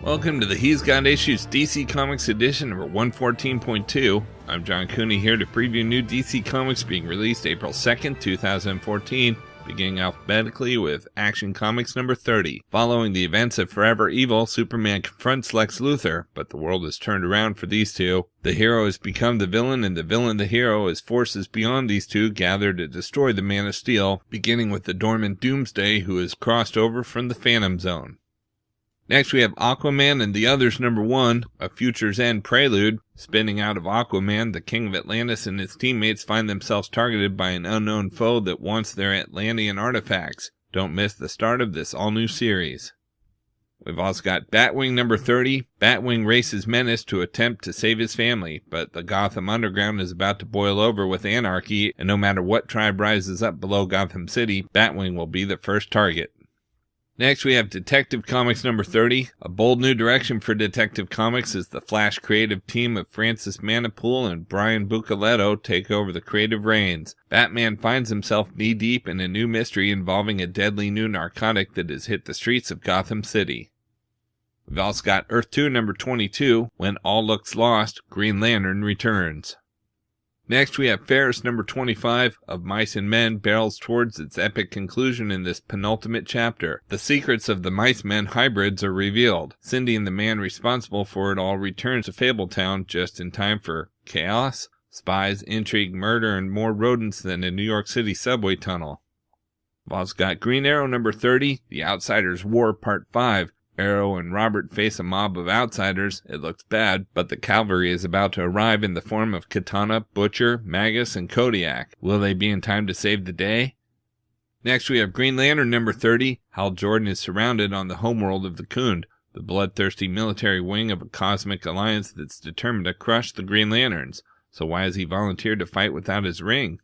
Welcome to the He's Got Issues DC Comics edition number 114.2. I'm John Cooney here to preview new DC Comics being released April 2nd, 2014, beginning alphabetically with Action Comics number 30. Following the events of Forever Evil, Superman confronts Lex Luthor, but the world has turned around for these two. The hero has become the villain, and the villain the hero as forces beyond these two gather to destroy the Man of Steel, beginning with the dormant Doomsday who has crossed over from the Phantom Zone. Next we have Aquaman and the Others number 1, a Future's End prelude. Spinning out of Aquaman, the King of Atlantis and his teammates find themselves targeted by an unknown foe that wants their Atlantean artifacts. Don't miss the start of this all-new series. We've also got Batwing number 30. Batwing races Menace to attempt to save his family, but the Gotham Underground is about to boil over with anarchy, and no matter what tribe rises up below Gotham City, Batwing will be the first target. Next we have Detective Comics number 30. A bold new direction for Detective Comics as the Flash creative team of Francis Manipool and Brian Buccellato take over the creative reins. Batman finds himself knee-deep in a new mystery involving a deadly new narcotic that has hit the streets of Gotham City. We've also got Earth 2 number 22. When all looks lost, Green Lantern returns. Next we have Fairest number 25 of Mice and Men barrels towards its epic conclusion in this penultimate chapter. The secrets of the Mice-Men hybrids are revealed. Cindy and the man responsible for it all returns to Fabletown just in time for chaos, spies, intrigue, murder, and more rodents than a New York City subway tunnel. We've also got Green Arrow number 30, The Outsiders War Part 5. Arrow and Robert face a mob of outsiders. It looks bad, but the cavalry is about to arrive in the form of Katana, Butcher, Magus, and Kodiak. Will they be in time to save the day? Next we have Green Lantern number 30. Hal Jordan is surrounded on the homeworld of the Khund, the bloodthirsty military wing of a cosmic alliance that's determined to crush the Green Lanterns. So why has he volunteered to fight without his ring?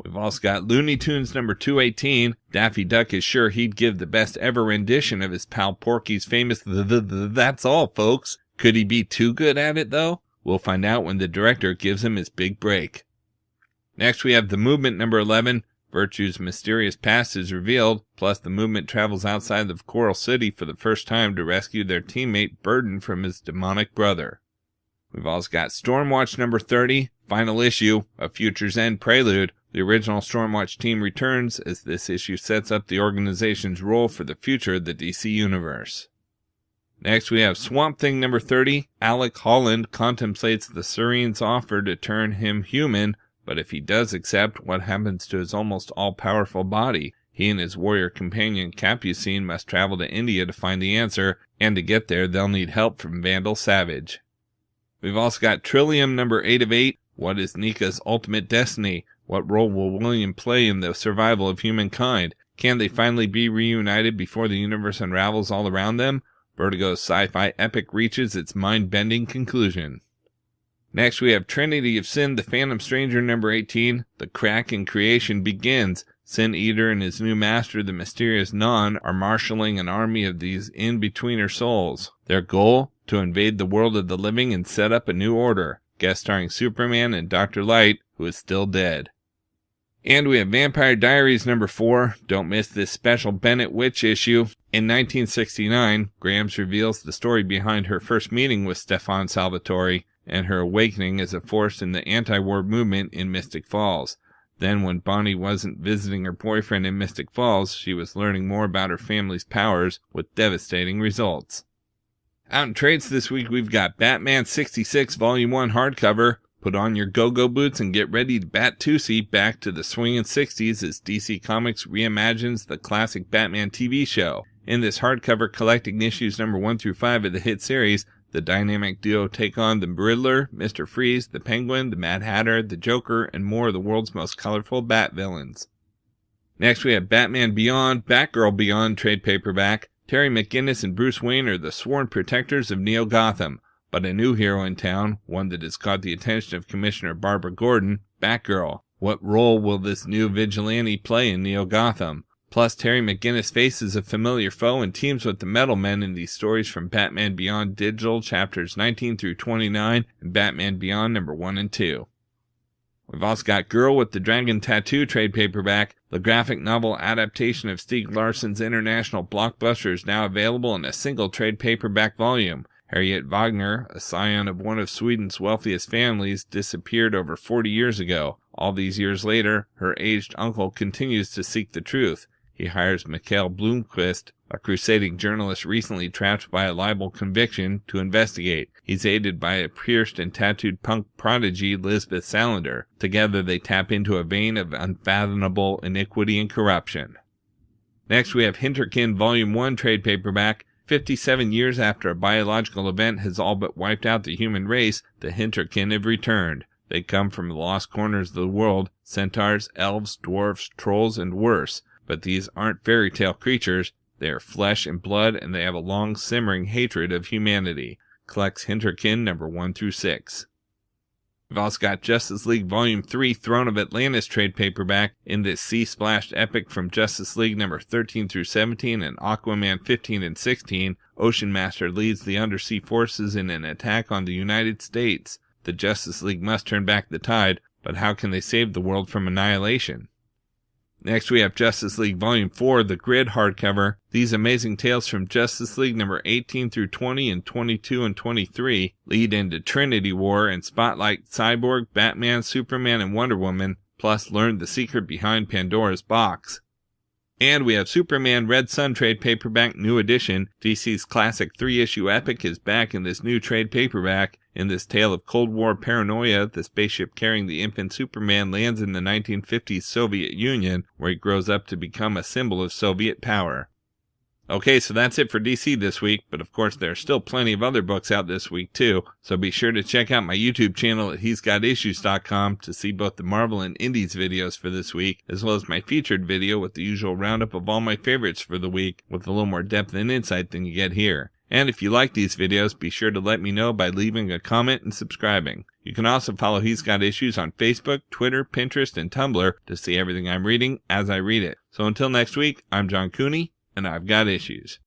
We've also got Looney Tunes number 218. Daffy Duck is sure he'd give the best ever rendition of his pal Porky's famous "That's all, folks." Could he be too good at it, though? We'll find out when the director gives him his big break. Next we have The Movement number 11. Virtue's mysterious past is revealed, plus the Movement travels outside of Coral City for the first time to rescue their teammate Burden from his demonic brother. We've also got Stormwatch number 30. Final issue, a Future's End prelude. The original Stormwatch team returns as this issue sets up the organization's role for the future of the DC Universe. Next we have Swamp Thing number 30. Alec Holland contemplates the Serene's offer to turn him human, but if he does accept, what happens to his almost all-powerful body? He and his warrior companion Capucine must travel to India to find the answer, and to get there they'll need help from Vandal Savage. We've also got Trillium number 8 of 8. What is Nika's ultimate destiny? What role will William play in the survival of humankind? Can they finally be reunited before the universe unravels all around them? Vertigo's sci-fi epic reaches its mind-bending conclusion. Next we have Trinity of Sin, the Phantom Stranger number 18. The crack in creation begins. Sin Eater and his new master, the mysterious Non, are marshalling an army of these in-betweener souls. Their goal? To invade the world of the living and set up a new order. Guest starring Superman and Dr. Light, who is still dead. And we have Vampire Diaries number 4. Don't miss this special Bennett Witch issue. In 1969, Grams reveals the story behind her first meeting with Stefan Salvatore and her awakening as a force in the anti-war movement in Mystic Falls. Then when Bonnie wasn't visiting her boyfriend in Mystic Falls, she was learning more about her family's powers with devastating results. Out in trades this week, we've got Batman 66 Volume 1 hardcover. Put on your go-go boots and get ready to bat-tootsie back to the swinging 60s as DC Comics reimagines the classic Batman TV show. In this hardcover collecting issues number 1 through 5 of the hit series, the dynamic duo take on the Riddler, Mr. Freeze, the Penguin, the Mad Hatter, the Joker, and more of the world's most colorful Bat villains. Next we have Batman Beyond, Batgirl Beyond trade paperback. Terry McGinnis and Bruce Wayne are the sworn protectors of Neo Gotham. But a new hero in town, one that has caught the attention of Commissioner Barbara Gordon, Batgirl. What role will this new vigilante play in Neo Gotham? Plus, Terry McGinnis faces a familiar foe and teams with the Metal Men in these stories from Batman Beyond Digital chapters 19 through 29 and Batman Beyond number 1 and 2. We've also got Girl with the Dragon Tattoo trade paperback. The graphic novel adaptation of Stieg Larsson's international blockbuster is now available in a single trade paperback volume. Harriet Wagner, a scion of one of Sweden's wealthiest families, disappeared over 40 years ago. All these years later, her aged uncle continues to seek the truth. He hires Mikael Blomqvist, a crusading journalist recently trapped by a libel conviction, to investigate. He's aided by a pierced and tattooed punk prodigy, Lisbeth Salander. Together they tap into a vein of unfathomable iniquity and corruption. Next we have Hinterkind Volume 1 trade paperback. 57 years after a biological event has all but wiped out the human race, the Hinterkind have returned. They come from the lost corners of the world, centaurs, elves, dwarfs, trolls, and worse. But these aren't fairy tale creatures. They are flesh and blood, and they have a long simmering hatred of humanity. Collects Hinterkind number 1 through 6. We've also got Justice League Volume 3 Throne of Atlantis trade paperback. In this sea-splashed epic from Justice League number 13 through 17 and Aquaman 15 and 16, Ocean Master leads the undersea forces in an attack on the United States. The Justice League must turn back the tide, but how can they save the world from annihilation? Next we have Justice League Volume 4, the Grid hardcover. These amazing tales from Justice League number 18 through 20 and 22 and 23 lead into Trinity War and spotlight Cyborg, Batman, Superman, and Wonder Woman, plus learn the secret behind Pandora's box. And we have Superman Red Sun trade paperback new edition. DC's classic 3-issue epic is back in this new trade paperback. In this tale of Cold War paranoia, the spaceship carrying the infant Superman lands in the 1950s Soviet Union, where he grows up to become a symbol of Soviet power. Okay, so that's it for DC this week, but of course there are still plenty of other books out this week too, so be sure to check out my YouTube channel at he'sgotissues.com to see both the Marvel and Indies videos for this week, as well as my featured video with the usual roundup of all my favorites for the week, with a little more depth and insight than you get here. And if you like these videos, be sure to let me know by leaving a comment and subscribing. You can also follow He's Got Issues on Facebook, Twitter, Pinterest, and Tumblr to see everything I'm reading as I read it. So until next week, I'm John Cooney, and I've got issues.